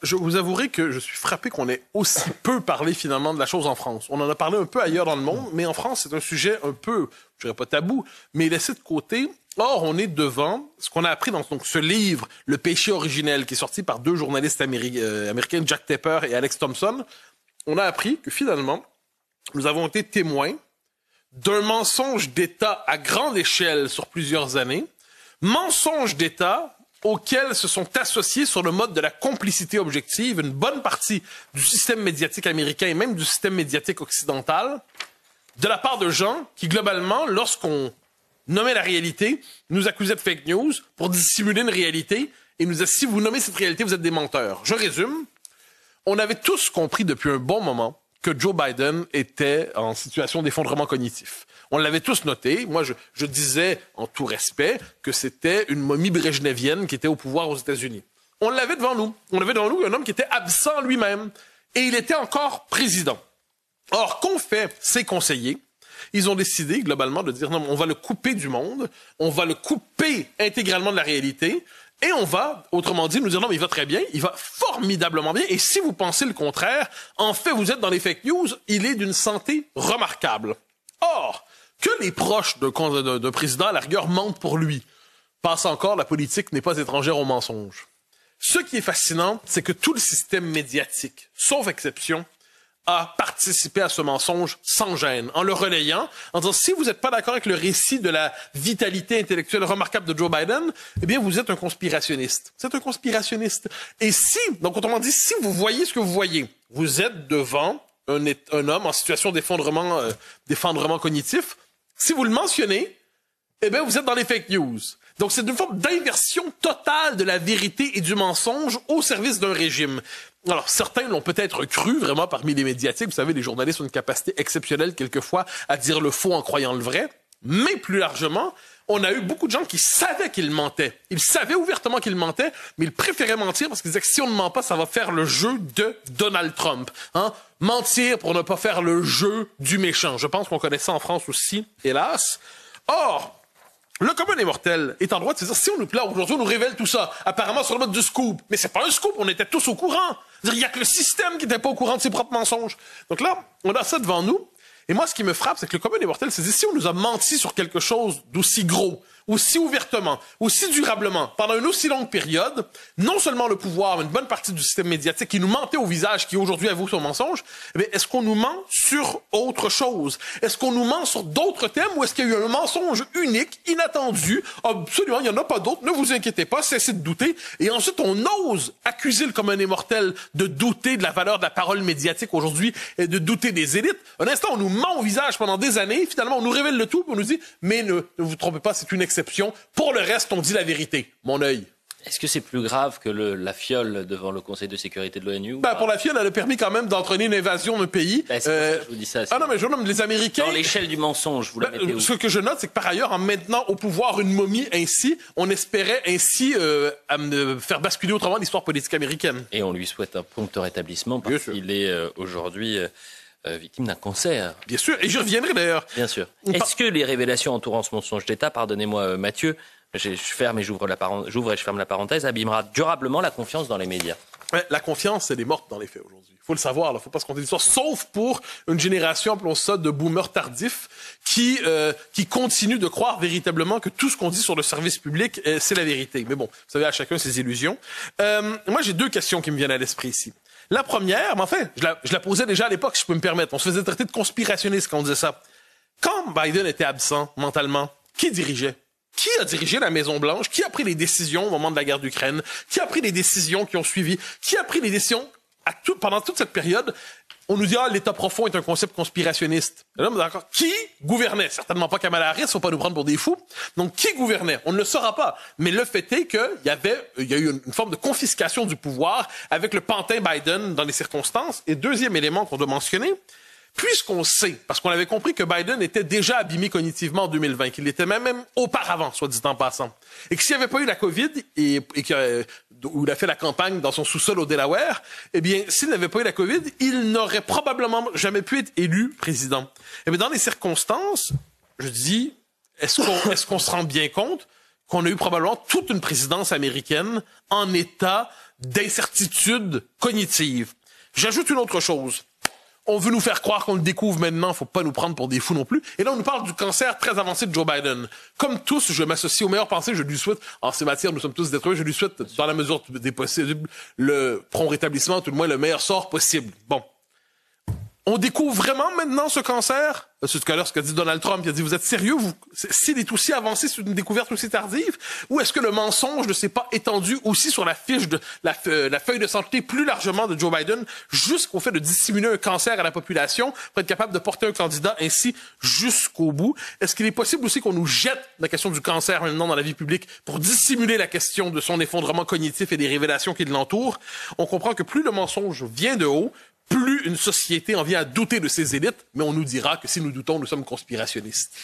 je vous avouerai que je suis frappé qu'on ait aussi peu parlé finalement de la chose en France. On en a parlé un peu ailleurs dans le monde, mais en France, c'est un sujet un peu, je dirais pas tabou, mais laissé de côté. Or, on est devant ce qu'on a appris dans donc, ce livre, Le péché originel, qui est sorti par deux journalistes américains, Jack Tepper et Alex Thompson. On a appris que finalement, nous avons été témoins d'un mensonge d'État à grande échelle sur plusieurs années, mensonge d'État auxquels se sont associés sur le mode de la complicité objective une bonne partie du système médiatique américain et même du système médiatique occidental, de la part de gens qui, globalement, lorsqu'on nommait la réalité, nous accusaient de fake news pour dissimuler une réalité et nous disaient, si vous nommez cette réalité, vous êtes des menteurs. Je résume. On avait tous compris depuis un bon moment que Joe Biden était en situation d'effondrement cognitif. On l'avait tous noté. Moi, je disais, en tout respect, que c'était une momie brejnevienne qui était au pouvoir aux États-Unis. On l'avait devant nous. On avait devant nous un homme qui était absent lui-même. Et il était encore président. Or, qu'ont fait ses conseillers? Ils ont décidé, globalement, de dire, non, on va le couper du monde. On va le couper intégralement de la réalité. Et on va, autrement dit, nous dire, non, mais il va très bien, il va formidablement bien. Et si vous pensez le contraire, en fait, vous êtes dans les fake news, il est d'une santé remarquable. Or, que les proches d'un président, à la rigueur, mentent pour lui. Passe encore, la politique n'est pas étrangère au mensonge. Ce qui est fascinant, c'est que tout le système médiatique, sauf exception, a participé à ce mensonge sans gêne, en le relayant, en disant, si vous n'êtes pas d'accord avec le récit de la vitalité intellectuelle remarquable de Joe Biden, eh bien, vous êtes un conspirationniste. Vous êtes un conspirationniste. Et si, donc autrement dit, si vous voyez ce que vous voyez, vous êtes devant un homme en situation d'effondrement cognitif. Si vous le mentionnez, eh bien, vous êtes dans les fake news. Donc, c'est une forme d'inversion totale de la vérité et du mensonge au service d'un régime. Alors, certains l'ont peut-être cru, vraiment, parmi les médiatiques. Vous savez, les journalistes ont une capacité exceptionnelle, quelquefois, à dire le faux en croyant le vrai. Mais plus largement, on a eu beaucoup de gens qui savaient qu'ils mentaient. Ils savaient ouvertement qu'ils mentaient, mais ils préféraient mentir parce qu'ils disaient que si on ne ment pas, ça va faire le jeu de Donald Trump. Hein? Mentir pour ne pas faire le jeu du méchant. Je pense qu'on connaît ça en France aussi, hélas. Or, le commun des mortels est en droit de se dire, si on nous plaît, aujourd'hui, on nous révèle tout ça, apparemment sur le mode du scoop. Mais c'est pas un scoop, on était tous au courant. Il y a que le système qui n'était pas au courant de ses propres mensonges. Donc là, on a ça devant nous. Et moi, ce qui me frappe, c'est que le commun des mortels se dit, si on nous a menti sur quelque chose d'aussi gros, aussi ouvertement, aussi durablement, pendant une aussi longue période, non seulement le pouvoir, mais une bonne partie du système médiatique qui nous mentait au visage, qui aujourd'hui avoue son mensonge, eh bien, est-ce qu'on nous ment sur autre chose? Est-ce qu'on nous ment sur d'autres thèmes ou est-ce qu'il y a eu un mensonge unique, inattendu? Absolument, il n'y en a pas d'autres, ne vous inquiétez pas, cessez de douter. Et ensuite, on ose accuser le commun des mortels de douter de la valeur de la parole médiatique aujourd'hui et de douter des élites. Un instant, on nous ment au visage pendant des années, finalement, on nous révèle le tout, et on nous dit, mais ne vous trompez pas, c'est une exception. Pour le reste, on dit la vérité. Mon œil. Est-ce que c'est plus grave que la fiole devant le Conseil de sécurité de l'ONU? Pour la fiole, elle a permis quand même d'entraîner une invasion d'un pays. C'est pour ça que je vous dis ça. Ah non, mais je nomme les Américains. Dans l'échelle du mensonge, vous la mettez où? Ce que je note, c'est que par ailleurs, en maintenant au pouvoir une momie ainsi, on espérait ainsi faire basculer autrement l'histoire politique américaine. Et on lui souhaite un prompt rétablissement parce qu'il est aujourd'hui victime d'un cancer. Bien sûr, et j'y reviendrai d'ailleurs. Bien sûr. Est-ce que les révélations entourant ce mensonge d'État, pardonnez-moi Mathieu, je ferme et j'ouvre et je ferme la parenthèse, abîmera durablement la confiance dans les médias? La confiance, elle est morte dans les faits aujourd'hui. Il faut le savoir, il ne faut pas se compter l'histoire, sauf pour une génération, appelons ça, de boomers tardifs qui continuent de croire véritablement que tout ce qu'on dit sur le service public, c'est la vérité. Mais bon, vous savez, à chacun ses illusions. Moi, j'ai deux questions qui me viennent à l'esprit ici. La première, mais enfin, je la posais déjà à l'époque, si je peux me permettre. On se faisait traiter de conspirationniste quand on disait ça. Quand Biden était absent mentalement, qui dirigeait? Qui a dirigé la Maison-Blanche? Qui a pris les décisions au moment de la guerre d'Ukraine? Qui a pris les décisions qui ont suivi? Qui a pris les décisions pendant toute cette période? On nous dit, l'État profond est un concept conspirationniste. Là, d'accord. Qui gouvernait? Certainement pas Kamala Harris, faut pas nous prendre pour des fous. Donc, qui gouvernait? On ne le saura pas. Mais le fait est qu'il y a eu une forme de confiscation du pouvoir avec le pantin Biden dans les circonstances. Et deuxième élément qu'on doit mentionner, puisqu'on sait, parce qu'on avait compris que Biden était déjà abîmé cognitivement en 2020, qu'il l'était même auparavant, soit dit en passant, et que s'il n'y avait pas eu la COVID où il a fait la campagne dans son sous-sol au Delaware, eh bien, s'il n'avait pas eu la COVID, il n'aurait probablement jamais pu être élu président. Eh bien, dans les circonstances, je dis, est-ce qu'on se rend bien compte qu'on a eu probablement toute une présidence américaine en état d'incertitude cognitive. J'ajoute une autre chose. On veut nous faire croire qu'on le découvre maintenant, faut pas nous prendre pour des fous non plus. Et là, on nous parle du cancer très avancé de Joe Biden. Comme tous, je m'associe aux meilleures pensées, je lui souhaite, en ces matières, nous sommes tous d'êtres humains, je lui souhaite, dans la mesure des possibles, le prompt rétablissement, tout le moins le meilleur sort possible. Bon. On découvre vraiment maintenant ce cancer? C'est tout à l'heure ce qu'a dit Donald Trump. Il a dit, vous êtes sérieux? S'il est aussi avancé, c'est une découverte aussi tardive? Ou est-ce que le mensonge ne s'est pas étendu aussi sur la fiche de la feuille de santé plus largement de Joe Biden jusqu'au fait de dissimuler un cancer à la population pour être capable de porter un candidat ainsi jusqu'au bout? Est-ce qu'il est possible aussi qu'on nous jette la question du cancer maintenant dans la vie publique pour dissimuler la question de son effondrement cognitif et des révélations qui l'entourent? On comprend que plus le mensonge vient de haut, plus une société en vient à douter de ses élites, mais on nous dira que si nous doutons, nous sommes conspirationnistes.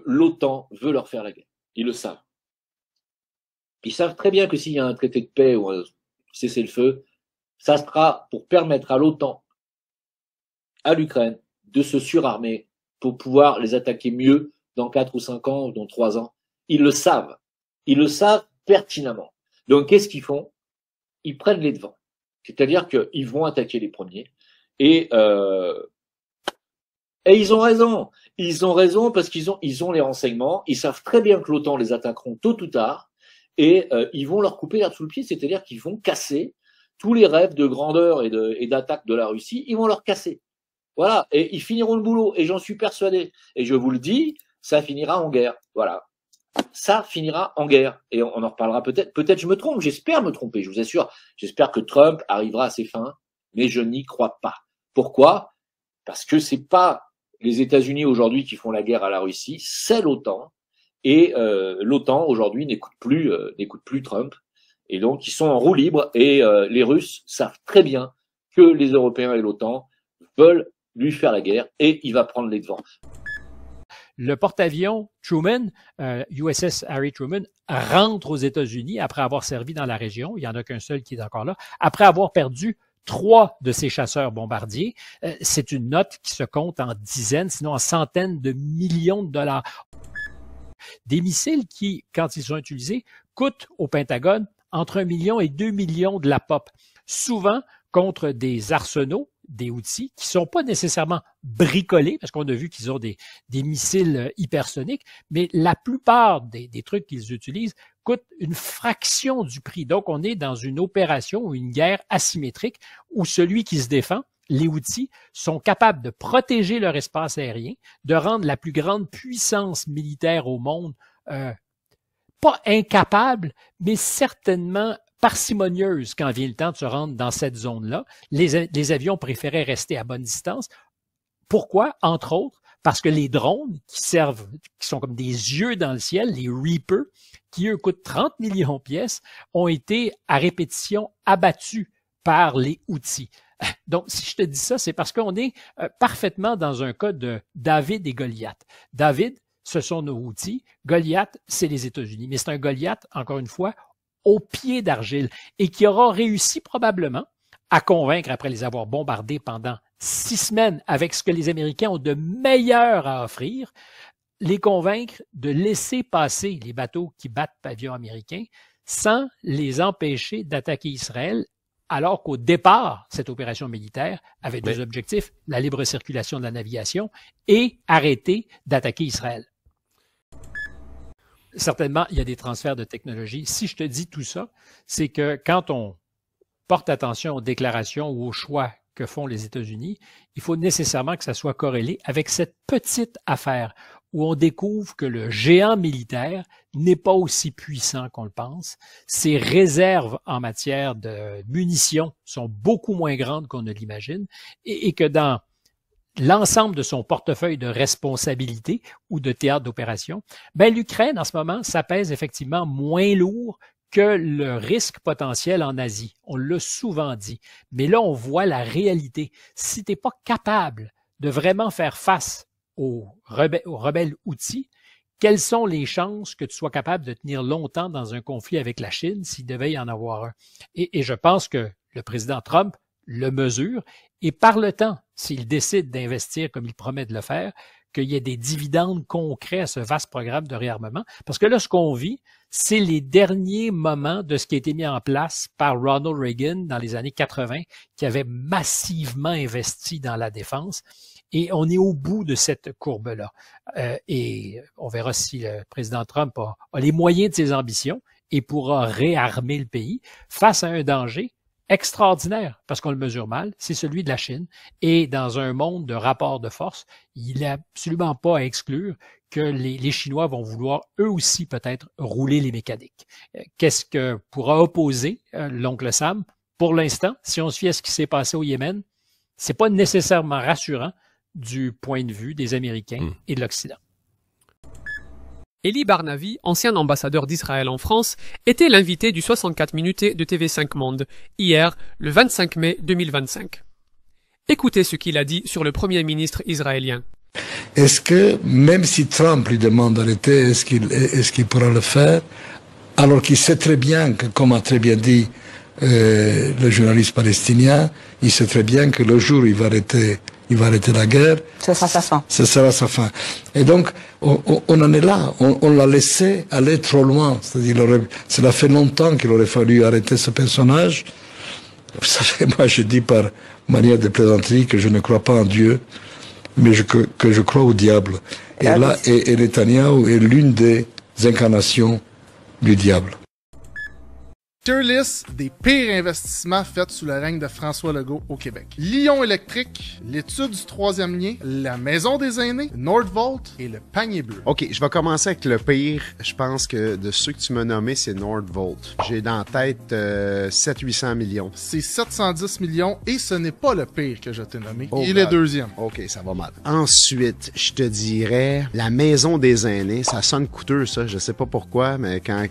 L'OTAN veut leur faire la guerre. Ils le savent. Ils savent très bien que s'il y a un traité de paix ou un cessez-le-feu, ça sera pour permettre à l'OTAN, à l'Ukraine, de se surarmer pour pouvoir les attaquer mieux dans 4 ou 5 ans ou dans 3 ans. Ils le savent. Ils le savent pertinemment. Donc, qu'est-ce qu'ils font? Ils prennent les devants. C'est-à-dire qu'ils vont attaquer les premiers. Et ils ont raison. Ils ont raison parce qu'ils ont les renseignements. Ils savent très bien que l'OTAN les attaqueront tôt ou tard. Et ils vont leur couper l'herbe sous le pied. C'est-à-dire qu'ils vont casser tous les rêves de grandeur et d'attaque de la Russie. Ils vont leur casser. Voilà. Et ils finiront le boulot. Et j'en suis persuadé. Et je vous le dis, ça finira en guerre. Voilà. Ça finira en guerre. Et on en reparlera peut-être. Peut-être je me trompe, j'espère me tromper, je vous assure. J'espère que Trump arrivera à ses fins, mais je n'y crois pas. Pourquoi? Parce que c'est pas les États-Unis aujourd'hui qui font la guerre à la Russie, c'est l'OTAN. Et l'OTAN aujourd'hui n'écoute plus Trump. Et donc ils sont en roue libre. Et les Russes savent très bien que les Européens et l'OTAN veulent lui faire la guerre et il va prendre les devants. Le porte-avions Truman, USS Harry Truman, rentre aux États-Unis après avoir servi dans la région. Il n'y en a qu'un seul qui est encore là. Après avoir perdu 3 de ses chasseurs bombardiers. C'est une note qui se compte en dizaines, sinon en centaines de millions de dollars. Des missiles qui, quand ils sont utilisés, coûtent au Pentagone entre 1 million et 2 millions de la pop. Souvent contre des arsenaux, des outils qui sont pas nécessairement bricolés, parce qu'on a vu qu'ils ont des missiles hypersoniques, mais la plupart des trucs qu'ils utilisent coûtent une fraction du prix. Donc, on est dans une opération ou une guerre asymétrique où celui qui se défend, les outils, sont capables de protéger leur espace aérien, de rendre la plus grande puissance militaire au monde pas incapable, mais certainement parcimonieuse quand vient le temps de se rendre dans cette zone-là. Les avions préféraient rester à bonne distance. Pourquoi? Entre autres, parce que les drones qui sont comme des yeux dans le ciel, les Reaper, qui eux coûtent 30 millions de pièces, ont été à répétition abattus par les outils. Donc, si je te dis ça, c'est parce qu'on est parfaitement dans un cas de David et Goliath. David, ce sont nos outils. Goliath, c'est les États-Unis. Mais c'est un Goliath, encore une fois, au pied d'argile et qui aura réussi probablement à convaincre, après les avoir bombardés pendant 6 semaines avec ce que les Américains ont de meilleur à offrir, les convaincre de laisser passer les bateaux qui battent pavillon américain sans les empêcher d'attaquer Israël, alors qu'au départ, cette opération militaire avait 2 objectifs, la libre circulation de la navigation et arrêter d'attaquer Israël. Certainement, il y a des transferts de technologie. Si je te dis tout ça, c'est que quand on porte attention aux déclarations ou aux choix que font les États-Unis, il faut nécessairement que ça soit corrélé avec cette petite affaire où on découvre que le géant militaire n'est pas aussi puissant qu'on le pense. Ses réserves en matière de munitions sont beaucoup moins grandes qu'on ne l'imagine et que dans l'ensemble de son portefeuille de responsabilités ou de théâtre d'opération, l'Ukraine, en ce moment, ça pèse effectivement moins lourd que le risque potentiel en Asie. On l'a souvent dit. Mais là, on voit la réalité. Si tu n'es pas capable de vraiment faire face aux rebelles outils, quelles sont les chances que tu sois capable de tenir longtemps dans un conflit avec la Chine s'il devait y en avoir un? Et je pense que le président Trump le mesure et par le temps, s'il décide d'investir comme il promet de le faire, qu'il y ait des dividendes concrets à ce vaste programme de réarmement. Parce que là, ce qu'on vit, c'est les derniers moments de ce qui a été mis en place par Ronald Reagan dans les années 80, qui avait massivement investi dans la défense. Et on est au bout de cette courbe-là. Et on verra si le président Trump a les moyens de ses ambitions et pourra réarmer le pays face à un danger extraordinaire, parce qu'on le mesure mal, c'est celui de la Chine. Et dans un monde de rapports de force, il n'est absolument pas à exclure que les Chinois vont vouloir eux aussi peut-être rouler les mécaniques. Qu'est-ce que pourra opposer l'oncle Sam? Pour l'instant, si on se fie à ce qui s'est passé au Yémen, c'est pas nécessairement rassurant du point de vue des Américains et de l'Occident. Eli Barnavi, ancien ambassadeur d'Israël en France, était l'invité du 64 minutes de TV5 Monde, hier, le 25 mai 2025. Écoutez ce qu'il a dit sur le Premier ministre israélien. Est-ce que, même si Trump lui demande d'arrêter, est-ce qu'il pourra le faire, alors qu'il sait très bien que, comme a très bien dit le journaliste palestinien, il sait très bien que le jour où il va arrêter la guerre, ce sera sa fin. Ce sera sa fin. Et donc, on en est là. On l'a laissé aller trop loin. C'est-à-dire, cela fait longtemps qu'il aurait fallu arrêter ce personnage. Vous savez, moi, je dis par manière de plaisanterie que je ne crois pas en Dieu, mais que je crois au diable. Et là, et Netanyahou est l'une des incarnations du diable. Tier list des pires investissements faits sous le règne de François Legault au Québec. Lion électrique, l'étude du troisième lien, la maison des aînés, Nordvolt et le panier bleu. OK, je vais commencer avec le pire. Je pense que de ceux que tu m'as nommés, c'est Nordvolt. J'ai dans la tête 700-800 millions. C'est 710 millions et ce n'est pas le pire que je t'ai nommé. Oh, il est deuxième. OK, ça va mal. Ensuite, je te dirais la maison des aînés. Ça sonne coûteux, ça. Je sais pas pourquoi, mais quand...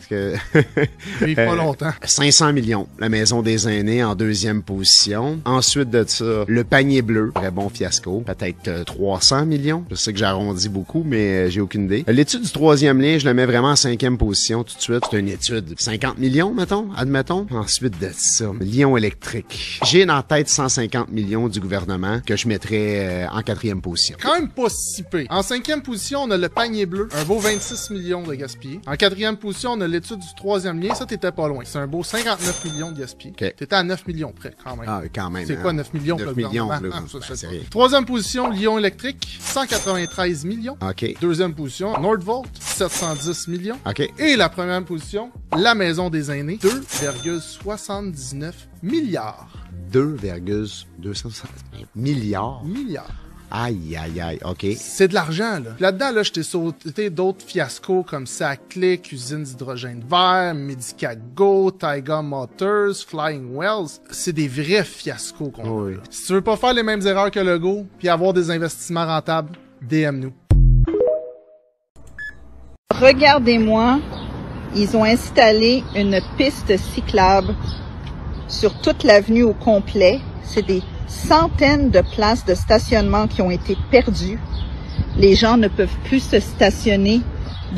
Il pas longtemps. 500 millions, la maison des aînés en deuxième position. Ensuite de ça, le panier bleu, très bon fiasco, peut-être 300 millions. Je sais que j'arrondis beaucoup, mais j'ai aucune idée. L'étude du troisième lien, je la mets vraiment en cinquième position tout de suite. C'est une étude de 50 millions, mettons, admettons. Ensuite de ça, Lion électrique. J'ai dans la tête 150 millions du gouvernement que je mettrais en quatrième position. Quand même pas si pire. En cinquième position, on a le panier bleu, un beau 26 millions de gaspillés. En quatrième position, on a l'étude du troisième lien, ça t'étais pas loin. C'est un beau 59 millions de gaspillés. Okay. T'étais à 9 millions près, quand même. Ah, quand même. C'est quoi 9 millions 9 pour le millions, gouvernement? c'est rien. Troisième position, Lion électrique, 193 millions. OK. Deuxième position, Nordvolt, 710 millions. OK. Et la première position, la maison des aînés, 2,79 milliards. 2,260 milliards. Aïe, aïe, aïe, OK. C'est de l'argent, là. Là-dedans, là, je t'ai sauté d'autres fiascos comme Saclic, Usine d'hydrogène vert, Medicago, Taiga Motors, Flying Wells. C'est des vrais fiascos qu'on a. Là. Si tu veux pas faire les mêmes erreurs que Legault puis avoir des investissements rentables, DM-nous. Regardez-moi, ils ont installé une piste cyclable sur toute l'avenue au complet. C'est des centaines de places de stationnement qui ont été perdues. Les gens ne peuvent plus se stationner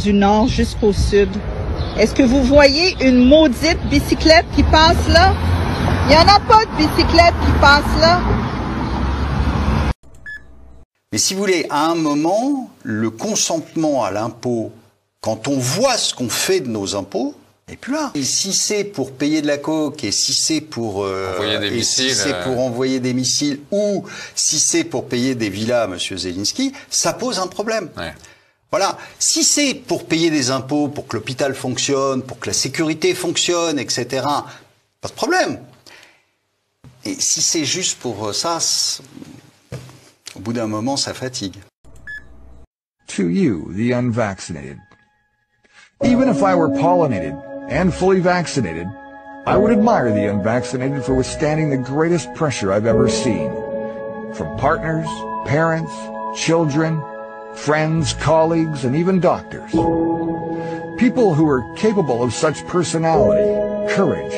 du nord jusqu'au sud. Est-ce que vous voyez une maudite bicyclette qui passe là? Il n'y en a pas de bicyclette qui passe là. Mais si vous voulez, à un moment, le consentement à l'impôt, quand on voit ce qu'on fait de nos impôts, et puis là, et si c'est pour payer de la coke, et si c'est pour envoyer des missiles, ou si c'est pour payer des villas à M. Zelensky, ça pose un problème. Ouais. Voilà. Si c'est pour payer des impôts, pour que l'hôpital fonctionne, pour que la sécurité fonctionne, etc., pas de problème. Et si c'est juste pour ça, au bout d'un moment, ça fatigue. To you, the unvaccinated. Even if I were pollinated and fully vaccinated, I would admire the unvaccinated for withstanding the greatest pressure I've ever seen. From partners, parents, children, friends, colleagues, and even doctors. People who are capable of such personality, courage,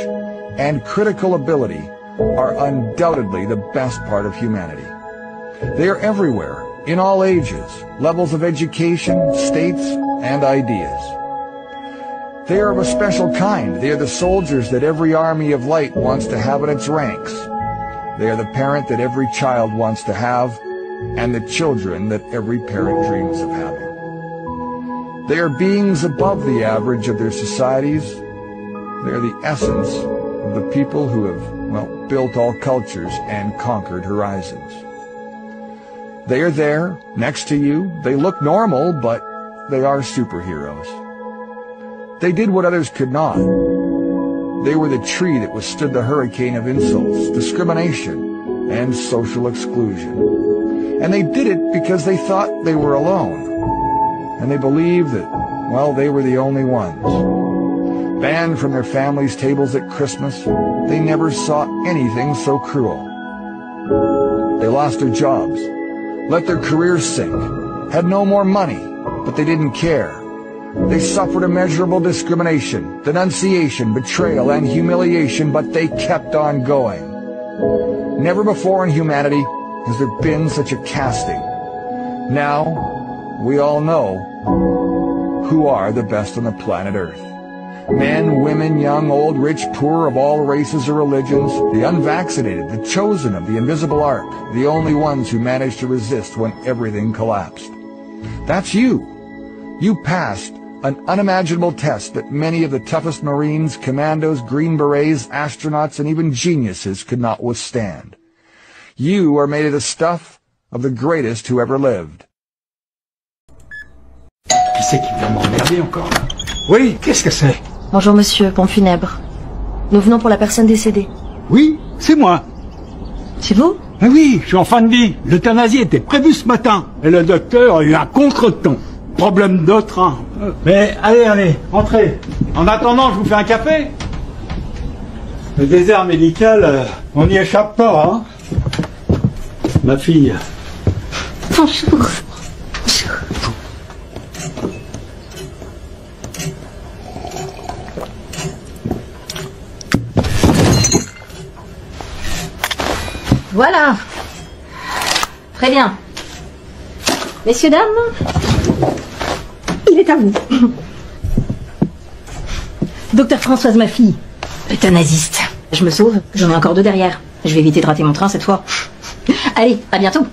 and critical ability are undoubtedly the best part of humanity. They are everywhere, in all ages, levels of education, states, and ideas. They are of a special kind. They are the soldiers that every army of light wants to have in its ranks. They are the parent that every child wants to have, and the children that every parent dreams of having. They are beings above the average of their societies. They are the essence of the people who have, well, built all cultures and conquered horizons. They are there, next to you. They look normal, but they are superheroes. They did what others could not. They were the tree that withstood the hurricane of insults, discrimination, and social exclusion. And they did it because they thought they were alone. And they believed that, well, they were the only ones. Banned from their families' tables at Christmas, they never saw anything so cruel. They lost their jobs, let their careers sink, had no more money, but they didn't care. They suffered immeasurable discrimination, denunciation, betrayal, and humiliation, but they kept on going. Never before in humanity has there been such a casting. Now, we all know who are the best on the planet Earth. Men, women, young, old, rich, poor, of all races or religions, the unvaccinated, the chosen of the invisible ark, the only ones who managed to resist when everything collapsed. That's you. You passed an unimaginable test that many of the toughest Marines, commandos, Green Berets, astronauts, and even geniuses could not withstand. You are made of the stuff of the greatest who ever lived. Qui c'est qui vient m'emmerder encore là? Oui, qu'est-ce que c'est? Bonjour monsieur, pompe funèbre. Nous venons pour la personne décédée. Oui, c'est moi. C'est vous? Ah oui, je suis en fin de vie. L'euthanasie était prévue ce matin. Et le docteur a eu un contretemps. Problème de train. Mais allez, entrez. En attendant, je vous fais un café. Le désert médical, on n'y échappe pas, hein. Ma fille. Bonjour. Voilà. Très bien. Messieurs, dames, il est à vous. Docteur Françoise, ma fille, euthanasiste. Je me sauve, j'en ai encore deux derrière. Je vais éviter de rater mon train cette fois. Allez, à bientôt.